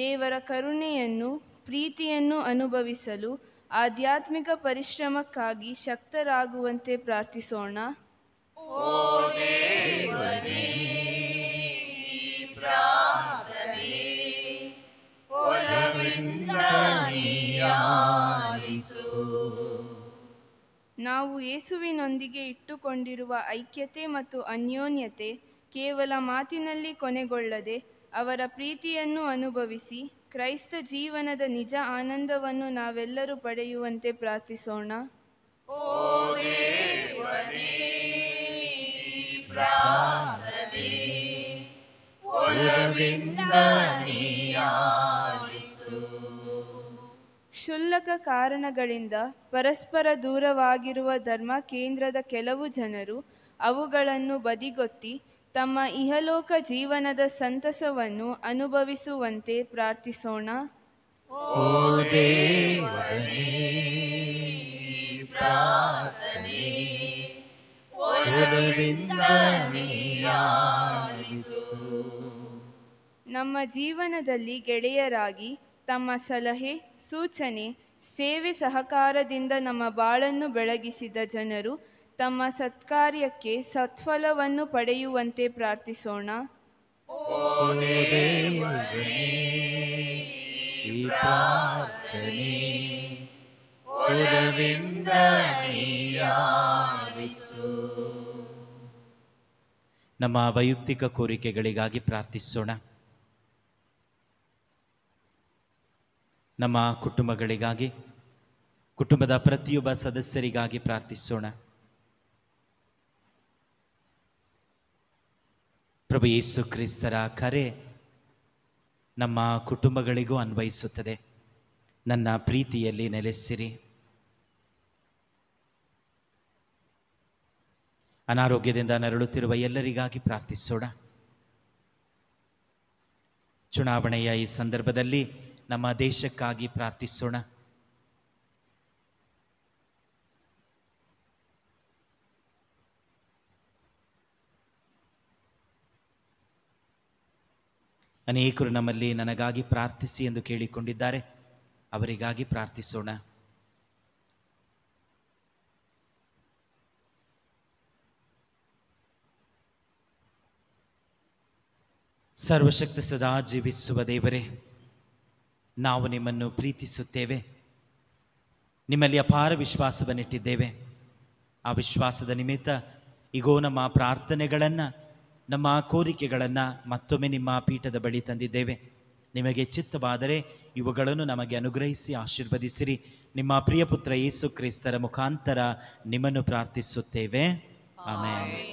ದೇವರ ಕರುಣೆಯನ್ನು, ಪ್ರೀತಿಯನ್ನು ಅನುಭವಿಸಲು ಆಧ್ಯಾತ್ಮಿಕ ಪರಿಶ್ರಮಕ್ಕಾಗಿ ಶಕ್ತರಾಗುವಂತೆ ಪ್ರಾರ್ಥಿಸೋಣ. ಓ ದೇವನೇ, ಪ್ರಾರ್ಥನೆ ಒಲವಿಂದ ನೀಯಾಲಿಸು. ನಾವು ಯೇಸುವಿನೊಂದಿಗೆ ಇಟ್ಟುಕೊಂಡಿರುವ ಐಕ್ಯತೆ ಮತ್ತು ಅನ್ಯೋನ್ಯತೆ ಕೇವಲ ಮಾತಿನಲ್ಲಿ ಕೊನೆಗೊಳ್ಳದೆ ಅವರ ಪ್ರೀತಿಯನ್ನು ಅನುಭವಿಸಿ ಕ್ರೈಸ್ತ ಜೀವನದ ನಿಜ ಆನಂದವನ್ನು ನಾವೆಲ್ಲರೂ ಪಡೆಯುವಂತೆ ಪ್ರಾರ್ಥಿಸೋಣ. ಓ ದೇವನೇ, ಪ್ರಾರ್ಥನೆ ಒಲವಿಂದ ನೀಯಾಲಿಸು. ಕ್ಷುಲ್ಲಕ ಕಾರಣಗಳಿಂದ ಪರಸ್ಪರ ದೂರವಾಗಿರುವ ಧರ್ಮ ಕೇಂದ್ರದ ಕೆಲವು ಜನರು ಅವುಗಳನ್ನು ಬದಿಗೊತ್ತಿ ತಮ್ಮ ಇಹಲೋಕ ಜೀವನದ ಸಂತಸವನ್ನು ಅನುಭವಿಸುವಂತೆ ಪ್ರಾರ್ಥಿಸೋಣ. ಓ ದೇವನೇ, ಪ್ರಾರ್ಥನೆ ಒಲವಿಂದ ನೀಯಾಲಿಸು. ನಮ್ಮ ಜೀವನದಲ್ಲಿ ಗೆಳೆಯರಾಗಿ ತಮ್ಮ ಸಲಹೆ, ಸೂಚನೆ, ಸೇವೆ ಸಹಕಾರದಿಂದ ನಮ್ಮ ಬಾಳನ್ನು ಬೆಳಗಿಸಿದ ಜನರು ತಮ್ಮ ಸತ್ಕಾರ್ಯಕ್ಕೆ ಸತ್ಫಲವನ್ನು ಪಡೆಯುವಂತೆ ಪ್ರಾರ್ಥಿಸೋಣ. ಓ ದೇವನೇ, ಈ ಪ್ರಾರ್ಥನೆ ಒಲವಿಂದ ನೀಯಾಲಿಸು. ನಮ್ಮ ವೈಯಕ್ತಿಕ ಕೋರಿಕೆಗಳಿಗಾಗಿ ಪ್ರಾರ್ಥಿಸೋಣ. ನಮ್ಮ ಕುಟುಂಬಗಳಿಗಾಗಿ, ಕುಟುಂಬದ ಪ್ರತಿಯೊಬ್ಬ ಸದಸ್ಯರಿಗಾಗಿ ಪ್ರಾರ್ಥಿಸೋಣ. ಪ್ರಭು ಯೇಸು ಕ್ರಿಸ್ತರ ಕರೆ ನಮ್ಮ ಕುಟುಂಬಗಳಿಗೂ ಅನ್ವಯಿಸುತ್ತದೆ. ನನ್ನ ಪ್ರೀತಿಯಲ್ಲಿ ನೆಲೆಸಿರಿ. ಅನಾರೋಗ್ಯದಿಂದ ನರಳುತ್ತಿರುವ ಎಲ್ಲರಿಗಾಗಿ ಪ್ರಾರ್ಥಿಸೋಣ. ಚುನಾವಣೆಯ ಈ ಸಂದರ್ಭದಲ್ಲಿ ನಮ್ಮ ದೇಶಕ್ಕಾಗಿ ಪ್ರಾರ್ಥಿಸೋಣ. ಅನೇಕರು ನಮ್ಮಲ್ಲಿ ನನಗಾಗಿ ಪ್ರಾರ್ಥಿಸಿ ಎಂದು ಕೇಳಿಕೊಂಡಿದ್ದಾರೆ. ಅವರಿಗಾಗಿ ಪ್ರಾರ್ಥಿಸೋಣ. ಸರ್ವಶಕ್ತ ಸದಾ ಜೀವಿಸುವ ದೇವರೇ, ನಾವು ನಿಮ್ಮನ್ನು ಪ್ರೀತಿಸುತ್ತೇವೆ. ನಿಮ್ಮಲ್ಲಿ ಅಪಾರ ವಿಶ್ವಾಸವನ್ನಿಟ್ಟಿದ್ದೇವೆ. ಆ ವಿಶ್ವಾಸದ ನಿಮಿತ್ತ ಈಗೋ ನಮ್ಮ ಪ್ರಾರ್ಥನೆಗಳನ್ನು, ನಮ್ಮ ಕೋರಿಕೆಗಳನ್ನು ಮತ್ತೊಮ್ಮೆ ನಿಮ್ಮ ಪೀಠದ ಬಳಿ ತಂದಿದ್ದೇವೆ. ನಿಮಗೆ ಚಿತ್ತವಾದರೆ ಇವುಗಳನ್ನು ನಮಗೆ ಅನುಗ್ರಹಿಸಿ ಆಶೀರ್ವದಿಸಿರಿ. ನಿಮ್ಮ ಪ್ರಿಯ ಪುತ್ರ ಯೇಸು ಕ್ರಿಸ್ತರ ಮುಖಾಂತರ ನಿಮ್ಮನ್ನು ಪ್ರಾರ್ಥಿಸುತ್ತೇವೆ. ಆಮೆನ್.